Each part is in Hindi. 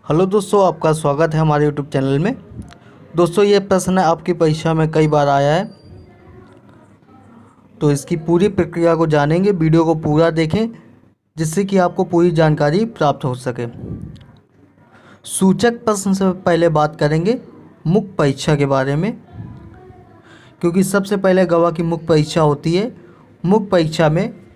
हेलो दोस्तों, आपका स्वागत है हमारे यूट्यूब चैनल में। दोस्तों, ये प्रश्न आपकी परीक्षा में कई बार आया है, तो इसकी पूरी प्रक्रिया को जानेंगे। वीडियो को पूरा देखें जिससे कि आपको पूरी जानकारी प्राप्त हो सके। सूचक प्रश्न से पहले बात करेंगे मुख्य परीक्षा के बारे में, क्योंकि सबसे पहले गवाह की मुख्य परीक्षा होती है। मुख्य परीक्षा में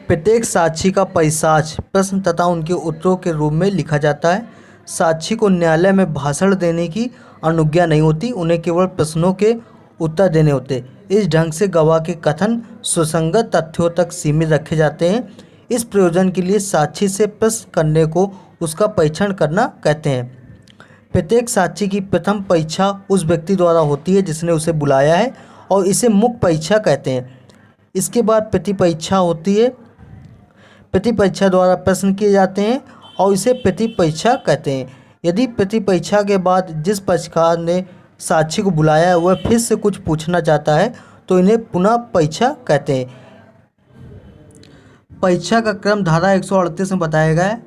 प्रत्येक साक्षी का परिसाक्ष्य प्रश्न तथा उनके उत्तरों के रूप में लिखा जाता है। साक्षी को न्यायालय में भाषण देने की अनुज्ञा नहीं होती, उन्हें केवल प्रश्नों के उत्तर देने होते। इस ढंग से गवाह के कथन सुसंगत तथ्यों तक सीमित रखे जाते हैं। इस प्रयोजन के लिए साक्षी से प्रश्न करने को उसका परीक्षण करना कहते हैं। प्रत्येक साक्षी की प्रथम परीक्षा उस व्यक्ति द्वारा होती है जिसने उसे बुलाया है, और इसे मुख्य परीक्षा कहते हैं। इसके बाद प्रति परीक्षा होती है। प्रति परीक्षा द्वारा प्रश्न किए जाते हैं और इसे प्रति परीक्षा कहते हैं। यदि प्रति परीक्षा के बाद जिस पक्षकार ने साक्षी को बुलाया है वह फिर से कुछ पूछना चाहता है तो इन्हें पुनः परीक्षा कहते हैं। परीक्षा का क्रम धारा 138 में बताया गया है।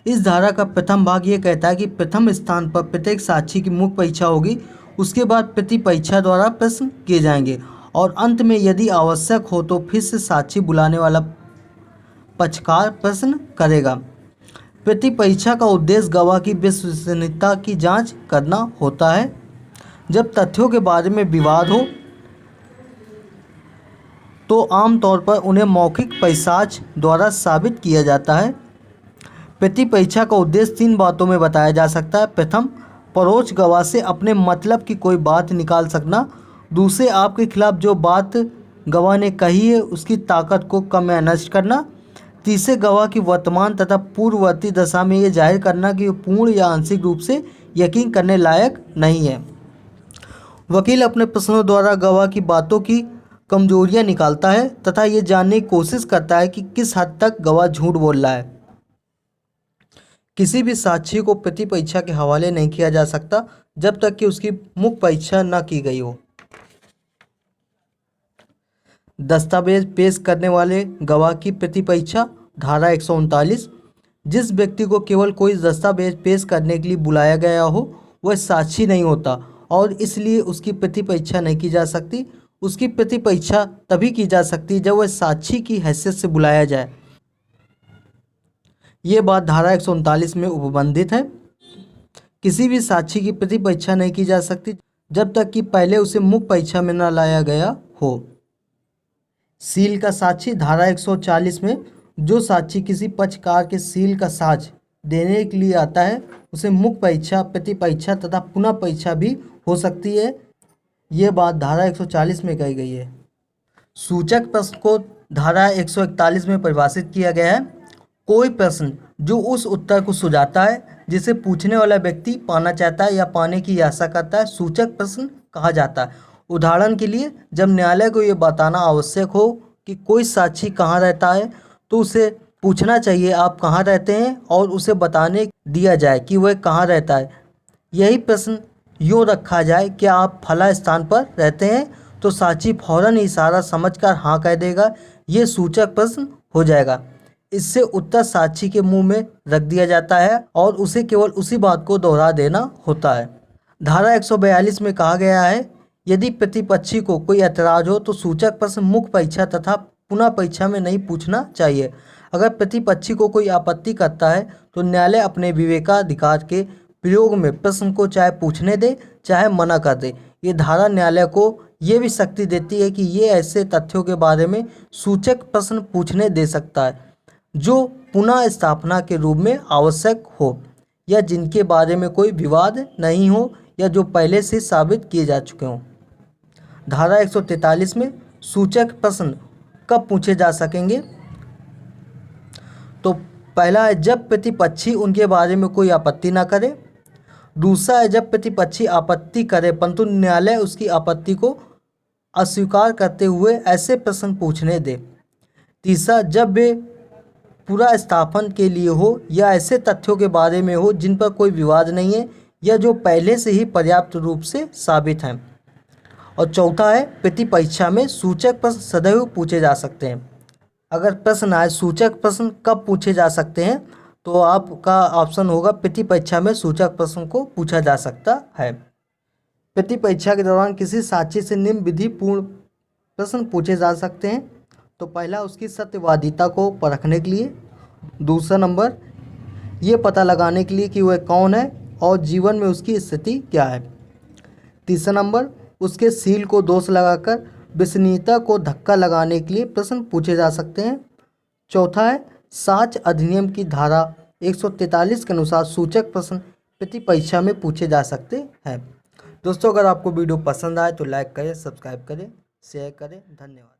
इस धारा का प्रथम भाग ये कहता है कि प्रथम स्थान पर प्रत्येक साक्षी की मुख्य परीक्षा होगी, उसके बाद प्रति परीक्षा द्वारा प्रश्न किए जाएंगे और अंत में यदि आवश्यक हो तो फिर से साक्षी बुलाने वाला पक्षकार प्रश्न करेगा। प्रति परीक्षा का उद्देश्य गवाह की विश्वसनीयता की जांच करना होता है। जब तथ्यों के बारे में विवाद हो तो आमतौर पर उन्हें मौखिक परिसाक्ष्य द्वारा साबित किया जाता है। प्रति परीक्षा का उद्देश्य 3 बातों में बताया जा सकता है। प्रथम, परोक्ष गवाह से अपने मतलब की कोई बात निकाल सकना। दूसरे, आपके खिलाफ जो बात गवाह ने कही है उसकी ताकत को कम या नष्ट करना। तीसरे, गवाह की वर्तमान तथा पूर्ववर्ती दशा में ये जाहिर करना कि वो पूर्ण या आंशिक रूप से यकीन करने लायक नहीं है। वकील अपने प्रश्नों द्वारा गवाह की बातों की कमजोरियां निकालता है तथा ये जानने की कोशिश करता है कि किस हद तक गवाह झूठ बोल रहा है। किसी भी साक्षी को प्रति परीक्षा के हवाले नहीं किया जा सकता जब तक कि उसकी मुख्य परीक्षा न की गई हो। दस्तावेज पेश करने वाले गवाह की प्रति परीक्षा धारा 139। जिस व्यक्ति को केवल कोई दस्तावेज पेश करने के लिए बुलाया गया हो वह साक्षी नहीं होता और इसलिए उसकी प्रति परीक्षा नहीं की जा सकती। उसकी प्रति परीक्षा तभी की जा सकती है जब वह साक्षी की हैसियत से बुलाया जाए। ये बात धारा 139 में उपबंधित है। किसी भी साक्षी की प्रति परीक्षा नहीं की जा सकती जब तक कि पहले उसे मुख्य परीक्षा में न लाया गया हो। सील का साक्षी धारा 140 में जो साक्षी किसी पक्षकार के सील का साक्ष्य देने के लिए आता है उसे मुख्य परीक्षा, प्रति परीक्षा तथा पुनः परीक्षा भी हो सकती है। ये बात धारा 140 में कही गई है। सूचक प्रश्न को धारा 141 में परिभाषित किया गया है। कोई प्रश्न जो उस उत्तर को सुझाता है जिसे पूछने वाला व्यक्ति पाना चाहता है या पाने की आशा करता है, सूचक प्रश्न कहा जाता है। उदाहरण के लिए, जब न्यायालय को यह बताना आवश्यक हो कि कोई साक्षी कहाँ रहता है तो उसे पूछना चाहिए आप कहाँ रहते हैं और उसे बताने दिया जाए कि वह कहाँ रहता है। यही प्रश्न यूँ रखा जाए कि आप फला स्थान पर रहते हैं तो साक्षी फौरन इशारा समझकर हाँ कह देगा। ये सूचक प्रश्न हो जाएगा। इससे उत्तर साक्षी के मुंह में रख दिया जाता है और उसे केवल उसी बात को दोहरा देना होता है। धारा 142 में कहा गया है, यदि प्रतिपक्षी को कोई ऐतराज हो तो सूचक प्रश्न मुख्य परीक्षा तथा पुनः परीक्षा में नहीं पूछना चाहिए। अगर प्रतिपक्षी को कोई आपत्ति करता है तो न्यायालय अपने विवेकाधिकार के प्रयोग में प्रश्न को चाहे पूछने दे चाहे मना कर दे। ये धारा न्यायालय को ये भी शक्ति देती है कि ये ऐसे तथ्यों के बारे में सूचक प्रश्न पूछने दे सकता है जो पुनः स्थापना के रूप में आवश्यक हो या जिनके बारे में कोई विवाद नहीं हो या जो पहले से साबित किए जा चुके हों। धारा 143 में सूचक प्रश्न कब पूछे जा सकेंगे, तो पहला है जब प्रतिपक्षी उनके बारे में कोई आपत्ति ना करे। दूसरा है जब प्रतिपक्षी आपत्ति करे परंतु न्यायालय उसकी आपत्ति को अस्वीकार करते हुए ऐसे प्रश्न पूछने दे। तीसरा, जब वे पूरा स्थापन के लिए हो या ऐसे तथ्यों के बारे में हो जिन पर कोई विवाद नहीं है या जो पहले से ही पर्याप्त रूप से साबित हैं। और चौथा है प्रति परीक्षा में सूचक प्रश्न सदैव पूछे जा सकते हैं। अगर प्रश्न आए सूचक प्रश्न कब पूछे जा सकते हैं, तो आपका ऑप्शन होगा प्रति परीक्षा में सूचक प्रश्न को पूछा जा सकता है। प्रति परीक्षा के दौरान किसी साक्षी से निम्न विधि पूर्ण प्रश्न पूछे जा सकते हैं। तो पहला, उसकी सत्यवादिता को परखने के लिए। दूसरा नंबर, ये पता लगाने के लिए कि वह कौन है और जीवन में उसकी स्थिति क्या है। तीसरा नंबर, उसके सील को दोष लगाकर विश्वसनीयता को धक्का लगाने के लिए प्रश्न पूछे जा सकते हैं। चौथा है, साक्ष्य अधिनियम की धारा 143 के अनुसार सूचक प्रश्न प्रति परीक्षा में पूछे जा सकते हैं। दोस्तों, अगर आपको वीडियो पसंद आए तो लाइक करें, सब्सक्राइब करें, शेयर करें। धन्यवाद।